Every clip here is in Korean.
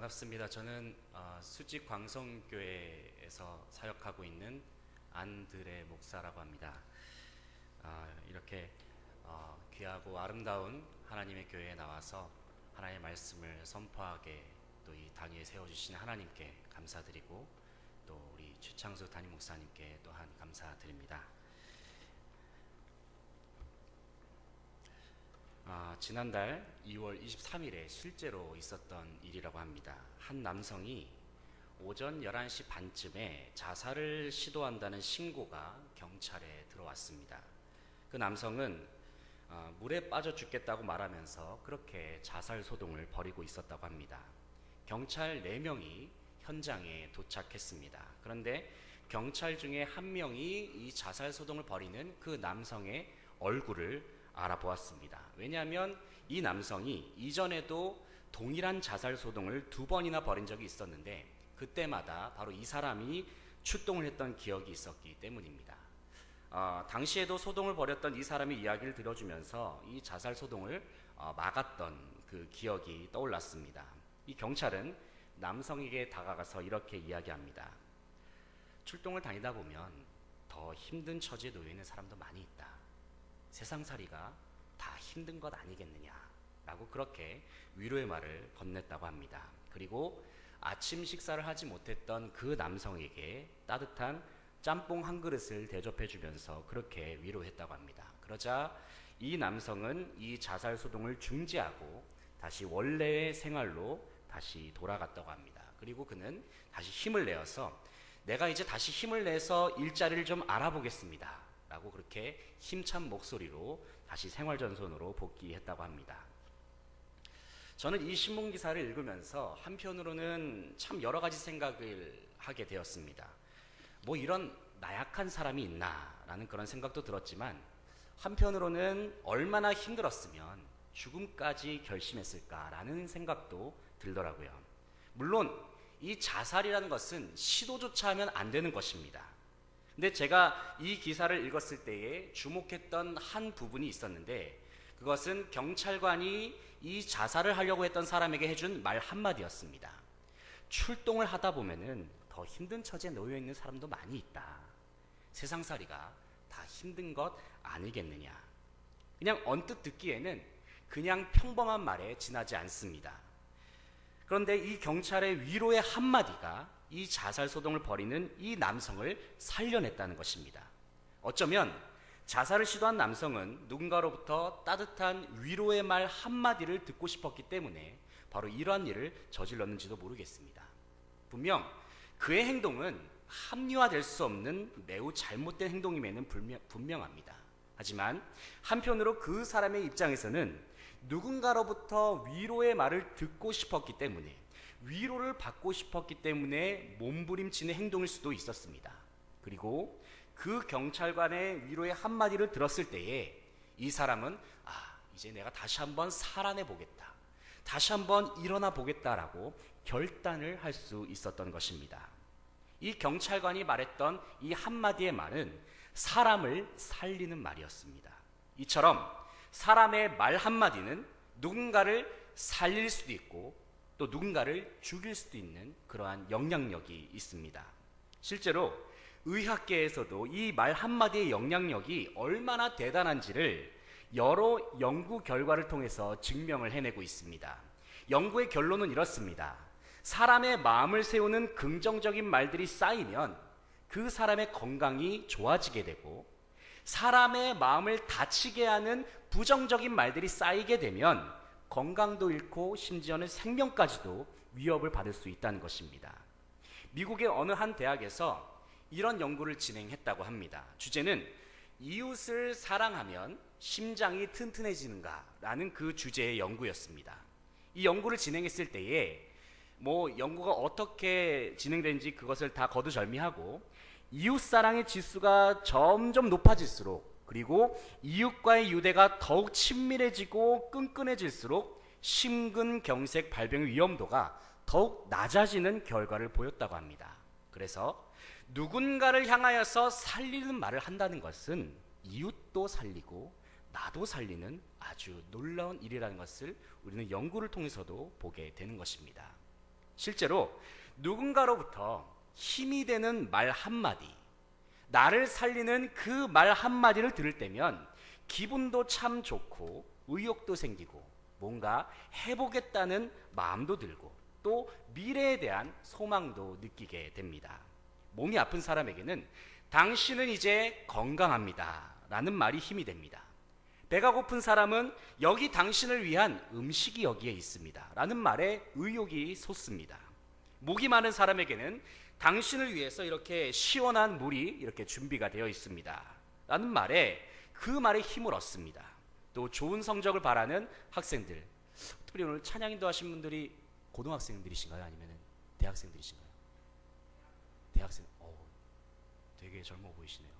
반갑습니다. 저는 수직 광성교회에서 사역하고 있는 안드레 목사라고 합니다. 이렇게 귀하고 아름다운 하나님의 교회에 나와서 하나님의 말씀을 선포하게 또 이 당위에 세워주신 하나님께 감사드리고 또 우리 최창수 담임 목사님께 또한 감사드립니다. 지난달 2월 23일에 실제로 있었던 일이라고 합니다. 한 남성이 오전 11시 반쯤에 자살을 시도한다는 신고가 경찰에 들어왔습니다. 그 남성은 물에 빠져 죽겠다고 말하면서 그렇게 자살 소동을 벌이고 있었다고 합니다. 경찰 4명이 현장에 도착했습니다. 그런데 경찰 중에 한 명이 이 자살 소동을 벌이는 그 남성의 얼굴을 알아보았습니다. 왜냐하면 이 남성이 이전에도 동일한 자살 소동을 2번이나 벌인 적이 있었는데 그때마다 바로 이 사람이 출동을 했던 기억이 있었기 때문입니다. 당시에도 소동을 벌였던 이 사람의 이야기를 들어주면서 이 자살 소동을 막았던 그 기억이 떠올랐습니다. 이 경찰은 남성에게 다가가서 이렇게 이야기합니다. 출동을 다니다 보면 더 힘든 처지에 놓여 있는 사람도 많이 있다. 세상살이가 다 힘든 것 아니겠느냐 라고 그렇게 위로의 말을 건넸다고 합니다. 그리고 아침 식사를 하지 못했던 그 남성에게 따뜻한 짬뽕 한 그릇을 대접해 주면서 그렇게 위로했다고 합니다. 그러자 이 남성은 이 자살 소동을 중지하고 다시 원래의 생활로 다시 돌아갔다고 합니다. 그리고 그는 다시 힘을 내어서 내가 이제 다시 힘을 내서 일자리를 좀 알아보겠습니다 라고 그렇게 힘찬 목소리로 다시 생활전선으로 복귀했다고 합니다. 저는 이 신문 기사를 읽으면서 한편으로는 참 여러 가지 생각을 하게 되었습니다. 뭐 이런 나약한 사람이 있나 라는 그런 생각도 들었지만 한편으로는 얼마나 힘들었으면 죽음까지 결심했을까라는 생각도 들더라고요. 물론 이 자살이라는 것은 시도조차 하면 안 되는 것입니다. 근데 제가 이 기사를 읽었을 때에 주목했던 한 부분이 있었는데 그것은 경찰관이 이 자살을 하려고 했던 사람에게 해준 말 한마디였습니다. 출동을 하다 보면은 더 힘든 처지에 놓여 있는 사람도 많이 있다. 세상살이가 다 힘든 것 아니겠느냐. 그냥 언뜻 듣기에는 그냥 평범한 말에 지나지 않습니다. 그런데 이 경찰의 위로의 한마디가 이 자살 소동을 벌이는 이 남성을 살려냈다는 것입니다. 어쩌면 자살을 시도한 남성은 누군가로부터 따뜻한 위로의 말 한마디를 듣고 싶었기 때문에 바로 이러한 일을 저질렀는지도 모르겠습니다. 분명 그의 행동은 합리화될 수 없는 매우 잘못된 행동임에는 분명합니다. 하지만 한편으로 그 사람의 입장에서는 누군가로부터 위로의 말을 듣고 싶었기 때문에 위로를 받고 싶었기 때문에 몸부림치는 행동일 수도 있었습니다. 그리고 그 경찰관의 위로의 한마디를 들었을 때에 이 사람은 이제 내가 다시 한번 살아내 보겠다. 다시 한번 일어나 보겠다라고 결단을 할 수 있었던 것입니다. 이 경찰관이 말했던 이 한마디의 말은 사람을 살리는 말이었습니다. 이처럼 사람의 말 한마디는 누군가를 살릴 수도 있고 또 누군가를 죽일 수도 있는 그러한 영향력이 있습니다. 실제로 의학계에서도 이 말 한마디의 영향력이 얼마나 대단한지를 여러 연구 결과를 통해서 증명을 해내고 있습니다. 연구의 결론은 이렇습니다. 사람의 마음을 세우는 긍정적인 말들이 쌓이면 그 사람의 건강이 좋아지게 되고 사람의 마음을 다치게 하는 부정적인 말들이 쌓이게 되면 건강도 잃고 심지어는 생명까지도 위협을 받을 수 있다는 것입니다. 미국의 어느 한 대학에서 이런 연구를 진행했다고 합니다. 주제는 이웃을 사랑하면 심장이 튼튼해지는가 라는 그 주제의 연구였습니다. 이 연구를 진행했을 때에 연구가 어떻게 진행되는지 그것을 다 거두절미하고 이웃사랑의 지수가 점점 높아질수록 그리고 이웃과의 유대가 더욱 친밀해지고 끈끈해질수록 심근경색 발병의 위험도가 더욱 낮아지는 결과를 보였다고 합니다. 그래서 누군가를 향하여서 살리는 말을 한다는 것은 이웃도 살리고 나도 살리는 아주 놀라운 일이라는 것을 우리는 연구를 통해서도 보게 되는 것입니다. 실제로 누군가로부터 힘이 되는 말 한마디, 나를 살리는 그 말 한마디를 들을 때면 기분도 참 좋고 의욕도 생기고 뭔가 해보겠다는 마음도 들고 또 미래에 대한 소망도 느끼게 됩니다. 몸이 아픈 사람에게는 당신은 이제 건강합니다 라는 말이 힘이 됩니다. 배가 고픈 사람은 여기 당신을 위한 음식이 여기에 있습니다 라는 말에 의욕이 솟습니다. 목이 마른 사람에게는 당신을 위해서 이렇게 시원한 물이 이렇게 준비가 되어 있습니다 라는 말에 그 말에 힘을 얻습니다. 또 좋은 성적을 바라는 학생들, 특별히 오늘 찬양인도 하신 분들이 고등학생들이신가요? 아니면 대학생들이신가요? 대학생, 되게 젊어 보이시네요.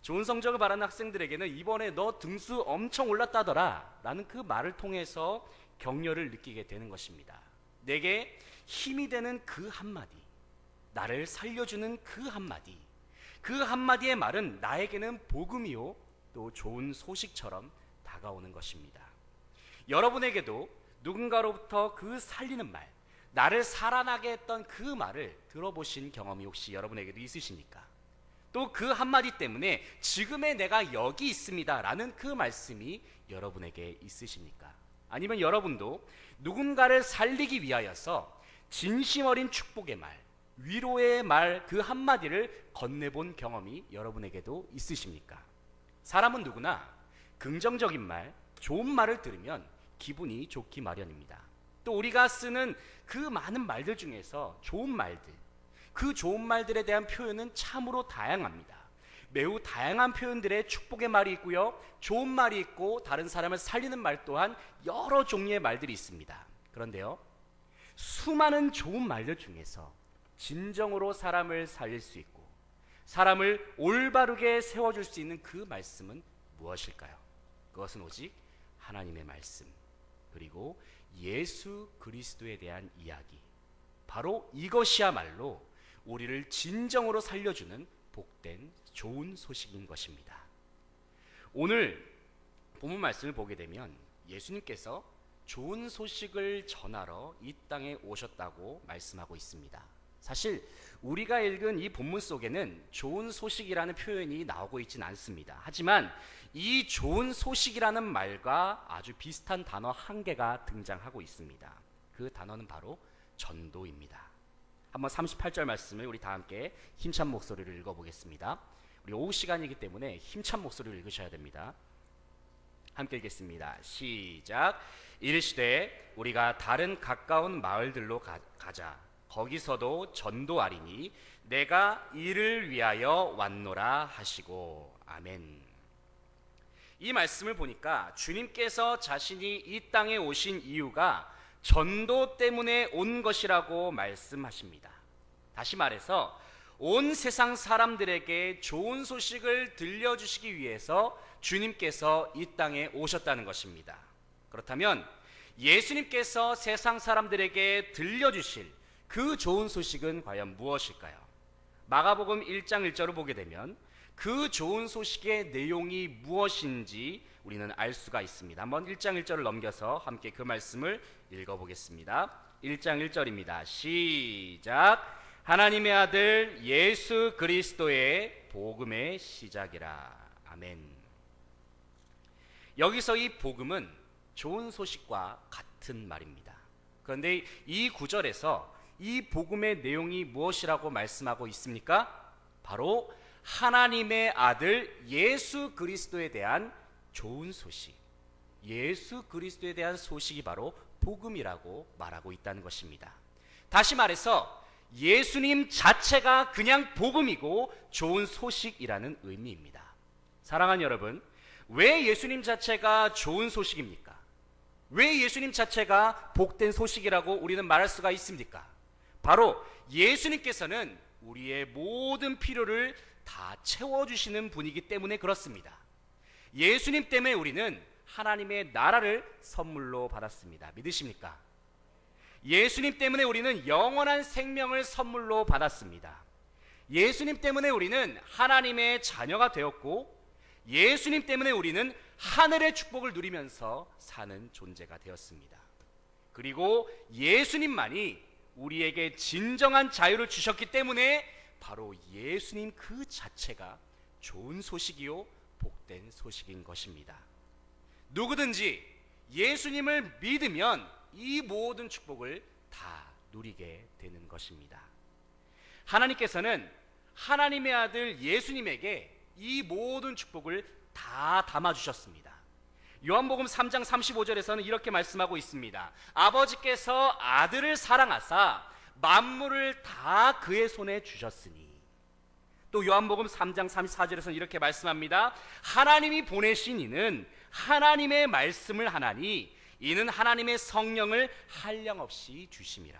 좋은 성적을 바라는 학생들에게는 이번에 너 등수 엄청 올랐다더라 라는 그 말을 통해서 격려를 느끼게 되는 것입니다. 내게 힘이 되는 그 한마디, 나를 살려주는 그 한마디, 그 한마디의 말은 나에게는 복음이요 또 좋은 소식처럼 다가오는 것입니다. 여러분에게도 누군가로부터 그 살리는 말, 나를 살아나게 했던 그 말을 들어보신 경험이 혹시 여러분에게도 있으십니까? 또 그 한마디 때문에 지금의 내가 여기 있습니다 라는 그 말씀이 여러분에게 있으십니까? 아니면 여러분도 누군가를 살리기 위하여서 진심 어린 축복의 말, 위로의 말 그 한마디를 건네본 경험이 여러분에게도 있으십니까? 사람은 누구나 긍정적인 말, 좋은 말을 들으면 기분이 좋기 마련입니다. 또 우리가 쓰는 그 많은 말들 중에서 좋은 말들, 그 좋은 말들에 대한 표현은 참으로 다양합니다. 매우 다양한 표현들의 축복의 말이 있고요, 좋은 말이 있고 다른 사람을 살리는 말 또한 여러 종류의 말들이 있습니다. 그런데요, 수많은 좋은 말들 중에서 진정으로 사람을 살릴 수 있고 사람을 올바르게 세워줄 수 있는 그 말씀은 무엇일까요? 그것은 오직 하나님의 말씀, 그리고 예수 그리스도에 대한 이야기, 바로 이것이야말로 우리를 진정으로 살려주는 복된 좋은 소식인 것입니다. 오늘 본문 말씀을 보게 되면 예수님께서 좋은 소식을 전하러 이 땅에 오셨다고 말씀하고 있습니다. 사실 우리가 읽은 이 본문 속에는 좋은 소식이라는 표현이 나오고 있지는 않습니다. 하지만 이 좋은 소식이라는 말과 아주 비슷한 단어 한 개가 등장하고 있습니다. 그 단어는 바로 전도입니다. 한번 38절 말씀을 우리 다 함께 힘찬 목소리로 읽어보겠습니다. 우리 오후 시간이기 때문에 힘찬 목소리로 읽으셔야 됩니다. 함께 읽겠습니다. 시작. 이르시되 우리가 다른 가까운 마을들로 가자. 거기서도 전도하리니 내가 이를 위하여 왔노라 하시고. 아멘. 이 말씀을 보니까 주님께서 자신이 이 땅에 오신 이유가 전도 때문에 온 것이라고 말씀하십니다. 다시 말해서 온 세상 사람들에게 좋은 소식을 들려주시기 위해서 주님께서 이 땅에 오셨다는 것입니다. 그렇다면 예수님께서 세상 사람들에게 들려주실 그 좋은 소식은 과연 무엇일까요? 마가복음 1장 1절을 보게 되면 그 좋은 소식의 내용이 무엇인지 우리는 알 수가 있습니다. 한번 1장 1절을 넘겨서 함께 그 말씀을 읽어보겠습니다. 1장 1절입니다. 시작. 하나님의 아들 예수 그리스도의 복음의 시작이라. 아멘. 여기서 이 복음은 좋은 소식과 같은 말입니다. 그런데 이 구절에서 이 복음의 내용이 무엇이라고 말씀하고 있습니까? 바로 하나님의 아들 예수 그리스도에 대한 좋은 소식, 예수 그리스도에 대한 소식이 바로 복음이라고 말하고 있다는 것입니다. 다시 말해서 예수님 자체가 그냥 복음이고 좋은 소식이라는 의미입니다. 사랑하는 여러분, 왜 예수님 자체가 좋은 소식입니까? 왜 예수님 자체가 복된 소식이라고 우리는 말할 수가 있습니까? 바로 예수님께서는 우리의 모든 필요를 다 채워주시는 분이기 때문에 그렇습니다. 예수님 때문에 우리는 하나님의 나라를 선물로 받았습니다. 믿으십니까? 예수님 때문에 우리는 영원한 생명을 선물로 받았습니다. 예수님 때문에 우리는 하나님의 자녀가 되었고, 예수님 때문에 우리는 하늘의 축복을 누리면서 사는 존재가 되었습니다. 그리고 예수님만이 우리에게 진정한 자유를 주셨기 때문에 바로 예수님 그 자체가 좋은 소식이요 복된 소식인 것입니다. 누구든지 예수님을 믿으면 이 모든 축복을 다 누리게 되는 것입니다. 하나님께서는 하나님의 아들 예수님에게 이 모든 축복을 다 담아주셨습니다. 요한복음 3장 35절에서는 이렇게 말씀하고 있습니다. 아버지께서 아들을 사랑하사 만물을 다 그의 손에 주셨으니. 또 요한복음 3장 34절에서는 이렇게 말씀합니다. 하나님이 보내신 이는 하나님의 말씀을 하나니 이는 하나님의 성령을 한량없이 주심이라.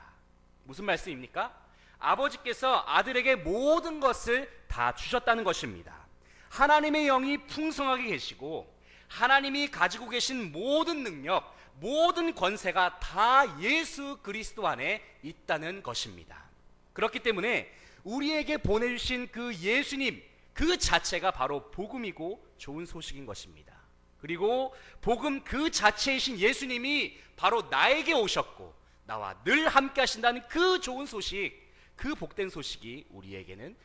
무슨 말씀입니까? 아버지께서 아들에게 모든 것을 다 주셨다는 것입니다. 하나님의 영이 풍성하게 계시고 하나님이 가지고 계신 모든 능력, 모든 권세가 다 예수 그리스도 안에 있다는 것입니다. 그렇기 때문에 우리에게 보내주신 그 예수님 그 자체가 바로 복음이고 좋은 소식인 것입니다. 그리고 복음 그 자체이신 예수님이 바로 나에게 오셨고 나와 늘 함께 하신다는 그 좋은 소식, 그 복된 소식이 우리를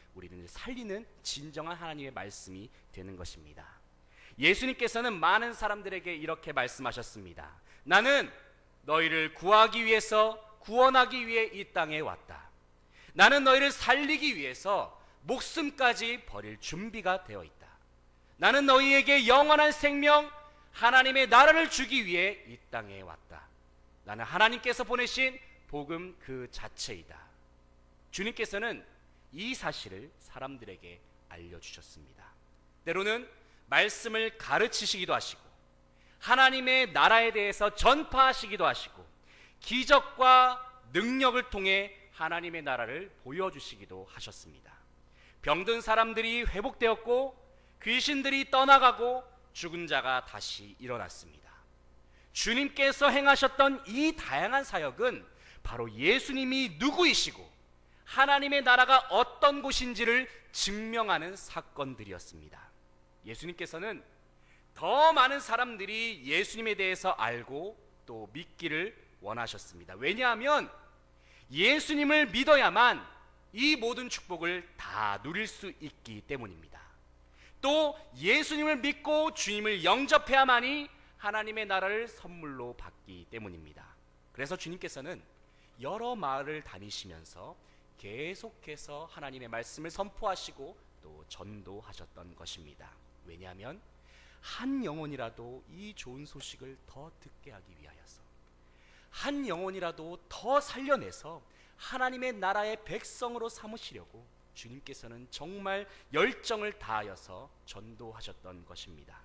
살리는 진정한 하나님의 말씀이 되는 것입니다. 예수님께서는 많은 사람들에게 이렇게 말씀하셨습니다. 나는 너희를 구하기 위해서, 구원하기 위해 이 땅에 왔다. 나는 너희를 살리기 위해서 목숨까지 버릴 준비가 되어 있다. 나는 너희에게 영원한 생명, 하나님의 나라를 주기 위해 이 땅에 왔다. 나는 하나님께서 보내신 복음 그 자체이다. 주님께서는 이 사실을 사람들에게 알려주셨습니다. 때로는 말씀을 가르치시기도 하시고 하나님의 나라에 대해서 전파하시기도 하시고 기적과 능력을 통해 하나님의 나라를 보여주시기도 하셨습니다. 병든 사람들이 회복되었고 귀신들이 떠나가고 죽은 자가 다시 일어났습니다. 주님께서 행하셨던 이 다양한 사역은 바로 예수님이 누구이시고 하나님의 나라가 어떤 곳인지를 증명하는 사건들이었습니다. 예수님께서는 더 많은 사람들이 예수님에 대해서 알고 또 믿기를 원하셨습니다. 왜냐하면 예수님을 믿어야만 이 모든 축복을 다 누릴 수 있기 때문입니다. 또 예수님을 믿고 주님을 영접해야만이 하나님의 나라를 선물로 받기 때문입니다. 그래서 주님께서는 여러 마을을 다니시면서 계속해서 하나님의 말씀을 선포하시고 또 전도하셨던 것입니다. 왜냐하면 한 영혼이라도 이 좋은 소식을 더 듣게 하기 위하여서, 한 영혼이라도 더 살려내서 하나님의 나라의 백성으로 삼으시려고 주님께서는 정말 열정을 다하여서 전도하셨던 것입니다.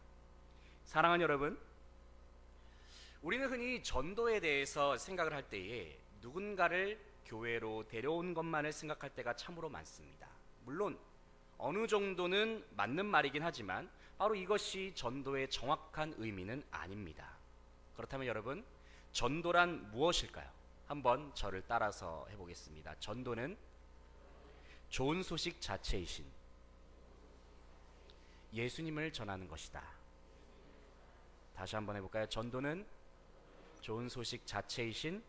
사랑하는 여러분, 우리는 흔히 전도에 대해서 생각을 할 때에 누군가를 교회로 데려온 것만을 생각할 때가 참으로 많습니다. 물론 어느 정도는 맞는 말이긴 하지만 바로 이것이 전도의 정확한 의미는 아닙니다. 그렇다면 여러분, 전도란 무엇일까요? 한번 저를 따라서 해보겠습니다. 전도는 좋은 소식 자체이신 예수님을 전하는 것이다. 다시 한번 해볼까요? 전도는 좋은 소식 자체이신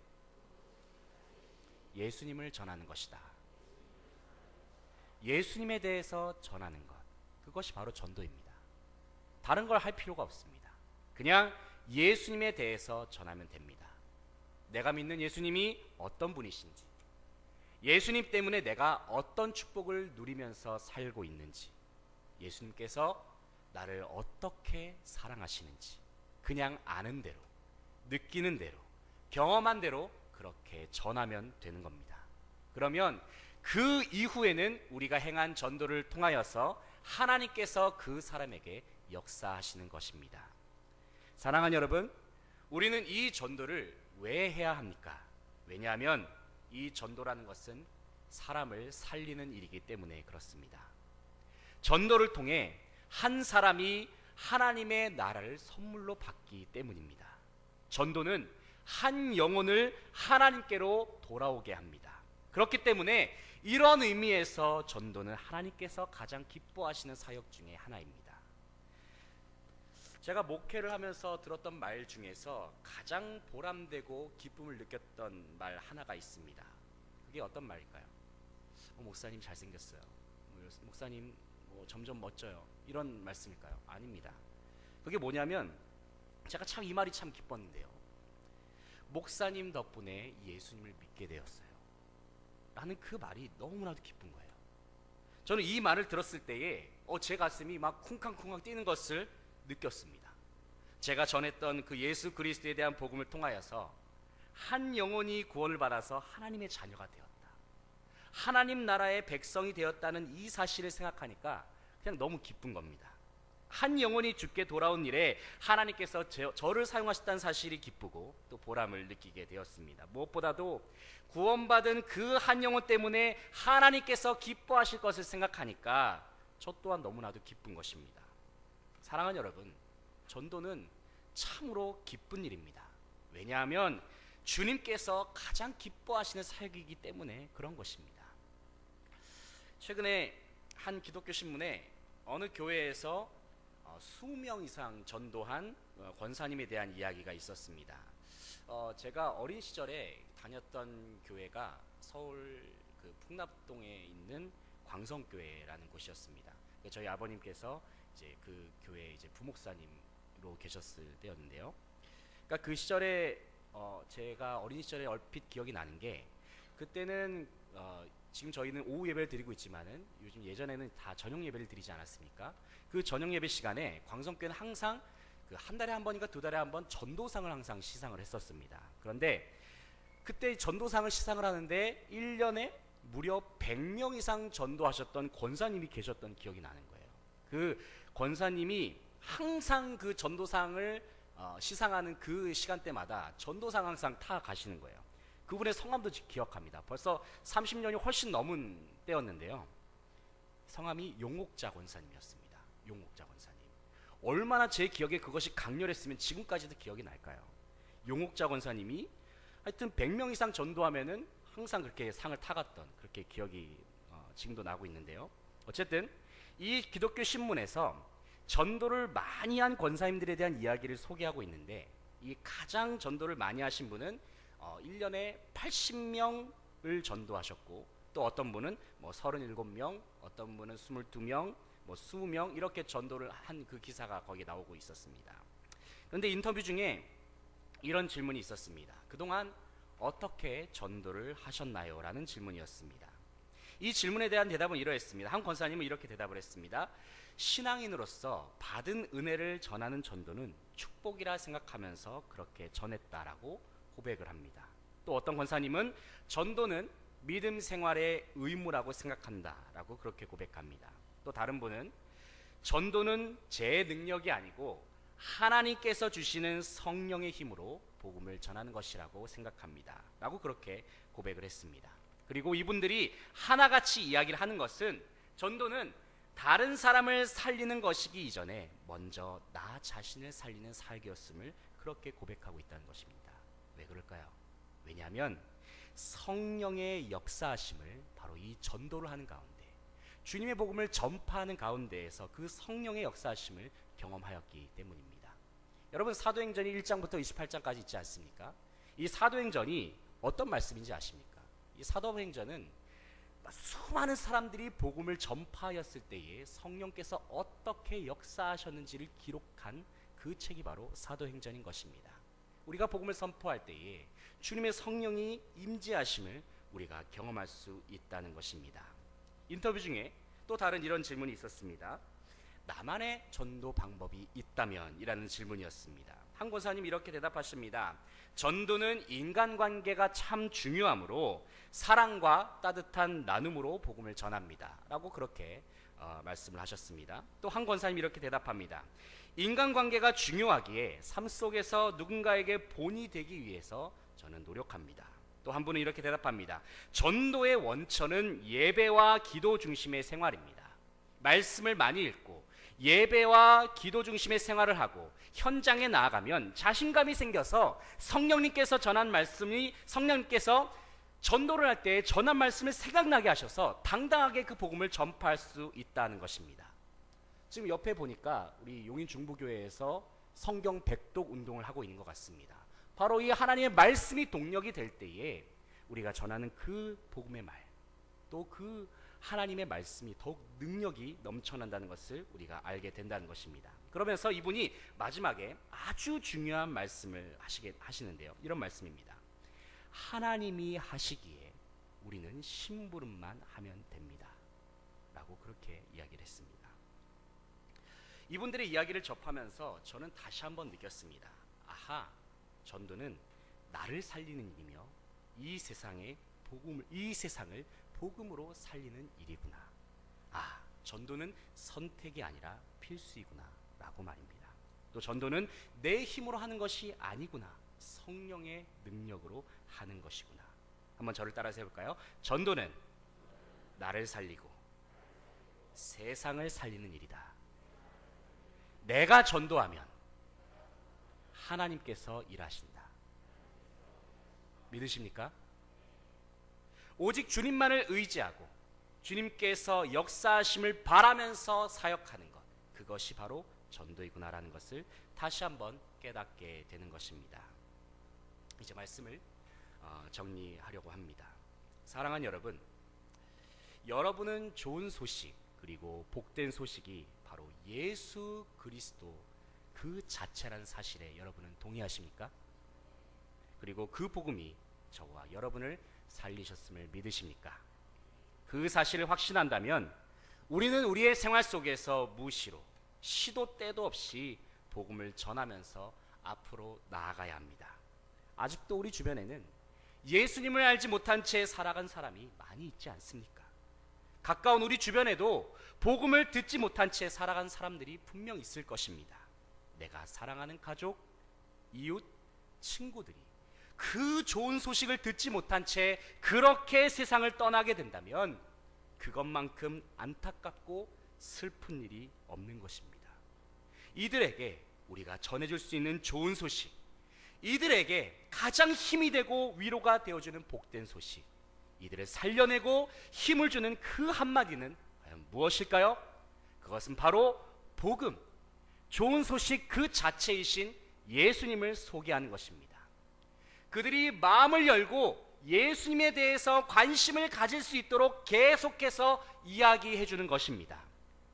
예수님을 전하는 것이다. 예수님에 대해서 전하는 것, 그것이 바로 전도입니다. 다른 걸 할 필요가 없습니다. 그냥 예수님에 대해서 전하면 됩니다. 내가 믿는 예수님이 어떤 분이신지, 예수님 때문에 내가 어떤 축복을 누리면서 살고 있는지, 예수님께서 나를 어떻게 사랑하시는지 그냥 아는 대로, 느끼는 대로, 경험한 대로 그렇게 전하면 되는 겁니다. 그러면 그 이후에는 우리가 행한 전도를 통하여서 하나님께서 그 사람에게 역사하시는 것입니다. 사랑하는 여러분, 우리는 이 전도를 왜 해야 합니까? 왜냐하면 이 전도라는 것은 사람을 살리는 일이기 때문에 그렇습니다. 전도를 통해 한 사람이 하나님의 나라를 선물로 받기 때문입니다. 전도는 한 영혼을 하나님께로 돌아오게 합니다. 그렇기 때문에 이런 의미에서 전도는 하나님께서 가장 기뻐하시는 사역 중에 하나입니다. 제가 목회를 하면서 들었던 말 중에서 가장 보람되고 기쁨을 느꼈던 말 하나가 있습니다. 그게 어떤 말일까요? 목사님 잘생겼어요. 목사님 점점 멋져요. 이런 말씀일까요? 아닙니다. 그게 뭐냐면 제가 참 이 말이 참 기뻤는데요. 목사님 덕분에 예수님을 믿게 되었어요. 라는 그 말이 너무나도 기쁜 거예요. 저는 이 말을 들었을 때에 제 가슴이 막 쿵쾅쿵쾅 뛰는 것을 느꼈습니다. 제가 전했던 그 예수 그리스도에 대한 복음을 통하여서 한 영혼이 구원을 받아서 하나님의 자녀가 되었다, 하나님 나라의 백성이 되었다는 이 사실을 생각하니까 그냥 너무 기쁜 겁니다. 한 영혼이 주께 돌아온 일에 하나님께서 저를 사용하셨다는 사실이 기쁘고 또 보람을 느끼게 되었습니다. 무엇보다도 구원받은 그 한 영혼 때문에 하나님께서 기뻐하실 것을 생각하니까 저 또한 너무나도 기쁜 것입니다. 사랑하는 여러분, 전도는 참으로 기쁜 일입니다. 왜냐하면 주님께서 가장 기뻐하시는 사역이기 때문에 그런 것입니다. 최근에 한 기독교 신문에 어느 교회에서 수명 이상 전도한 권사님에 대한 이야기가 있었습니다. 제가 어린 시절에 다녔던 교회가 서울 그 풍납동에 있는 광성교회라는 곳이었습니다. 저희 아버님께서 이제 그 교회 이제 부목사님으로 계셨을 때였는데요. 그러니까 그 시절에 제가 어린 시절에 얼핏 기억이 나는 게, 그때는 지금 저희는 오후 예배를 드리고 있지만은 요즘 예전에는 다 저녁 예배를 드리지 않았습니까? 그 저녁 예배 시간에 광성교회는 항상 그 한 달에 한 번인가 두 달에 한 번 전도상을 항상 시상을 했었습니다. 그런데 그때 전도상을 시상을 하는데 1년에 무려 100명 이상 전도하셨던 권사님이 계셨던 기억이 나는 거예요. 그 권사님이 항상 그 전도상을 시상하는 그 시간대마다 전도상 항상 타 가시는 거예요. 그분의 성함도 기억합니다. 벌써 30년이 훨씬 넘은 때였는데요. 성함이 용옥자 권사님이었습니다. 용옥자 권사님. 얼마나 제 기억에 그것이 강렬했으면 지금까지도 기억이 날까요? 용옥자 권사님이 하여튼 100명 이상 전도하면은 항상 그렇게 상을 타갔던, 그렇게 기억이 지금도 나고 있는데요. 어쨌든 이 기독교 신문에서 전도를 많이 한 권사님들에 대한 이야기를 소개하고 있는데, 이 가장 전도를 많이 하신 분은 1년에 80명을 전도하셨고, 또 어떤 분은 37명, 어떤 분은 22명, 20명 이렇게 전도를 한 그 기사가 거기에 나오고 있었습니다. 그런데 인터뷰 중에 이런 질문이 있었습니다. 그동안 어떻게 전도를 하셨나요? 라는 질문이었습니다. 이 질문에 대한 대답은 이러했습니다. 한 권사님은 이렇게 대답을 했습니다. 신앙인으로서 받은 은혜를 전하는 전도는 축복이라 생각하면서 그렇게 전했다라고 고백을 합니다. 또 어떤 권사님은 전도는 믿음 생활의 의무라고 생각한다라고 그렇게 고백합니다. 또 다른 분은 전도는 제 능력이 아니고 하나님께서 주시는 성령의 힘으로 복음을 전하는 것이라고 생각합니다 라고 그렇게 고백을 했습니다. 그리고 이분들이 하나같이 이야기를 하는 것은 전도는 다른 사람을 살리는 것이기 이전에 먼저 나 자신을 살리는 사역이었음을 그렇게 고백하고 있다는 것입니다. 왜 그럴까요? 왜냐하면 성령의 역사하심을 바로 이 전도를 하는 가운데, 주님의 복음을 전파하는 가운데에서 그 성령의 역사하심을 경험하였기 때문입니다. 여러분, 사도행전이 1장부터 28장까지 있지 않습니까? 이 사도행전이 어떤 말씀인지 아십니까? 이 사도행전은 수많은 사람들이 복음을 전파하였을 때에 성령께서 어떻게 역사하셨는지를 기록한 그 책이 바로 사도행전인 것입니다. 우리가 복음을 선포할 때에 주님의 성령이 임재하심을 우리가 경험할 수 있다는 것입니다. 인터뷰 중에 또 다른 이런 질문이 있었습니다. 나만의 전도 방법이 있다면? 이라는 질문이었습니다. 한 권사님 이렇게 대답하십니다. 전도는 인간관계가 참 중요하므로 사랑과 따뜻한 나눔으로 복음을 전합니다 라고 그렇게 말씀을 하셨습니다. 또 한 권사님 이렇게 대답합니다. 인간관계가 중요하기에 삶 속에서 누군가에게 본이 되기 위해서 저는 노력합니다. 또 한 분은 이렇게 대답합니다. 전도의 원천은 예배와 기도 중심의 생활입니다. 말씀을 많이 읽고 예배와 기도 중심의 생활을 하고 현장에 나아가면 자신감이 생겨서 성령님께서 전한 말씀이, 성령님께서 전도를 할 때 전한 말씀을 생각나게 하셔서 당당하게 그 복음을 전파할 수 있다는 것입니다. 지금 옆에 보니까 우리 용인 중부교회에서 성경 백독 운동을 하고 있는 것 같습니다. 바로 이 하나님의 말씀이 동력이 될 때에 우리가 전하는 그 복음의 말, 또 그 하나님의 말씀이 더욱 능력이 넘쳐난다는 것을 우리가 알게 된다는 것입니다. 그러면서 이분이 마지막에 아주 중요한 말씀을 하시는데요. 이런 말씀입니다. 하나님이 하시기에 우리는 심부름만 하면 됩니다. 라고 그렇게 이야기를 했습니다. 이분들의 이야기를 접하면서 저는 다시 한번 느꼈습니다. 아하, 전도는 나를 살리는 일이며 이 세상을 복음으로 살리는 일이구나. 아, 전도는 선택이 아니라 필수이구나 라고 말입니다. 또 전도는 내 힘으로 하는 것이 아니구나. 성령의 능력으로 하는 것이구나. 한번 저를 따라서 해볼까요? 전도는 나를 살리고 세상을 살리는 일이다. 내가 전도하면 하나님께서 일하신다. 믿으십니까? 오직 주님만을 의지하고 주님께서 역사하심을 바라면서 사역하는 것, 그것이 바로 전도이구나라는 것을 다시 한번 깨닫게 되는 것입니다. 이제 말씀을 정리하려고 합니다. 사랑하는 여러분, 여러분은 좋은 소식 그리고 복된 소식이 바로 예수 그리스도 그 자체라는 사실에 여러분은 동의하십니까? 그리고 그 복음이 저와 여러분을 살리셨음을 믿으십니까? 그 사실을 확신한다면 우리는 우리의 생활 속에서 무시로 시도 때도 없이 복음을 전하면서 앞으로 나아가야 합니다. 아직도 우리 주변에는 예수님을 알지 못한 채 살아간 사람이 많이 있지 않습니까? 가까운 우리 주변에도 복음을 듣지 못한 채 살아간 사람들이 분명 있을 것입니다. 내가 사랑하는 가족, 이웃, 친구들이 그 좋은 소식을 듣지 못한 채 그렇게 세상을 떠나게 된다면 그것만큼 안타깝고 슬픈 일이 없는 것입니다. 이들에게 우리가 전해줄 수 있는 좋은 소식, 이들에게 가장 힘이 되고 위로가 되어주는 복된 소식, 이들을 살려내고 힘을 주는 그 한마디는 과연 무엇일까요? 그것은 바로 복음, 좋은 소식 그 자체이신 예수님을 소개하는 것입니다. 그들이 마음을 열고 예수님에 대해서 관심을 가질 수 있도록 계속해서 이야기해 주는 것입니다.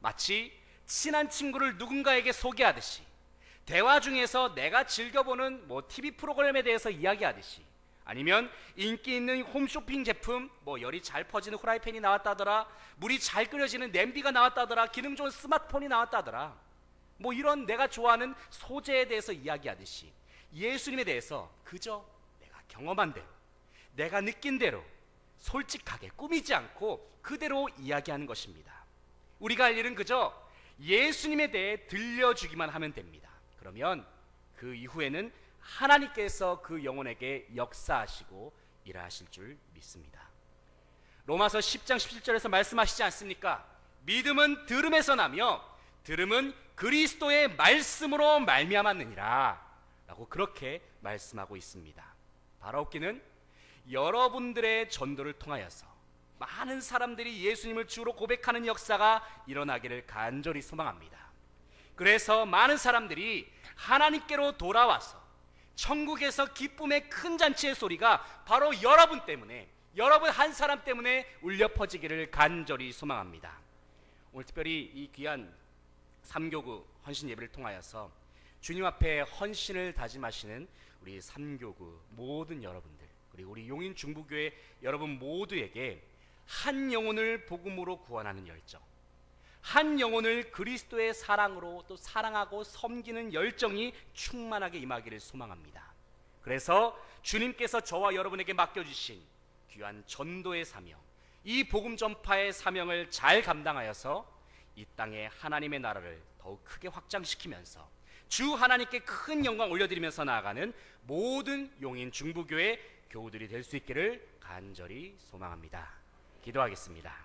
마치 친한 친구를 누군가에게 소개하듯이, 대화 중에서 내가 즐겨보는 TV 프로그램에 대해서 이야기하듯이, 아니면 인기 있는 홈쇼핑 제품, 열이 잘 퍼지는 후라이팬이 나왔다더라, 물이 잘 끓여지는 냄비가 나왔다더라, 기능 좋은 스마트폰이 나왔다더라, 이런 내가 좋아하는 소재에 대해서 이야기하듯이 예수님에 대해서 그저 내가 경험한 대로, 내가 느낀 대로 솔직하게 꾸미지 않고 그대로 이야기하는 것입니다. 우리가 할 일은 그저 예수님에 대해 들려주기만 하면 됩니다. 그러면 그 이후에는 하나님께서 그 영혼에게 역사하시고 일하실 줄 믿습니다. 로마서 10장 17절에서 말씀하시지 않습니까? 믿음은 들음에서 나며 들음은 그리스도의 말씀으로 말미암았느니라 라고 그렇게 말씀하고 있습니다. 바라옵기는 여러분들의 전도를 통하여서 많은 사람들이 예수님을 주로 고백하는 역사가 일어나기를 간절히 소망합니다. 그래서 많은 사람들이 하나님께로 돌아와서 천국에서 기쁨의 큰 잔치의 소리가 바로 여러분 때문에, 여러분 한 사람 때문에 울려 퍼지기를 간절히 소망합니다. 오늘 특별히 이 귀한 삼교구 헌신 예배를 통하여서 주님 앞에 헌신을 다짐하시는 우리 삼교구 모든 여러분들, 그리고 우리 용인 중부교회 여러분 모두에게 한 영혼을 복음으로 구원하는 열정, 한 영혼을 그리스도의 사랑으로 또 사랑하고 섬기는 열정이 충만하게 임하기를 소망합니다. 그래서 주님께서 저와 여러분에게 맡겨주신 귀한 전도의 사명, 이 복음 전파의 사명을 잘 감당하여서 이 땅에 하나님의 나라를 더욱 크게 확장시키면서 주 하나님께 큰 영광 올려드리면서 나아가는 모든 용인 중부교회 교우들이 될 수 있기를 간절히 소망합니다. 기도하겠습니다.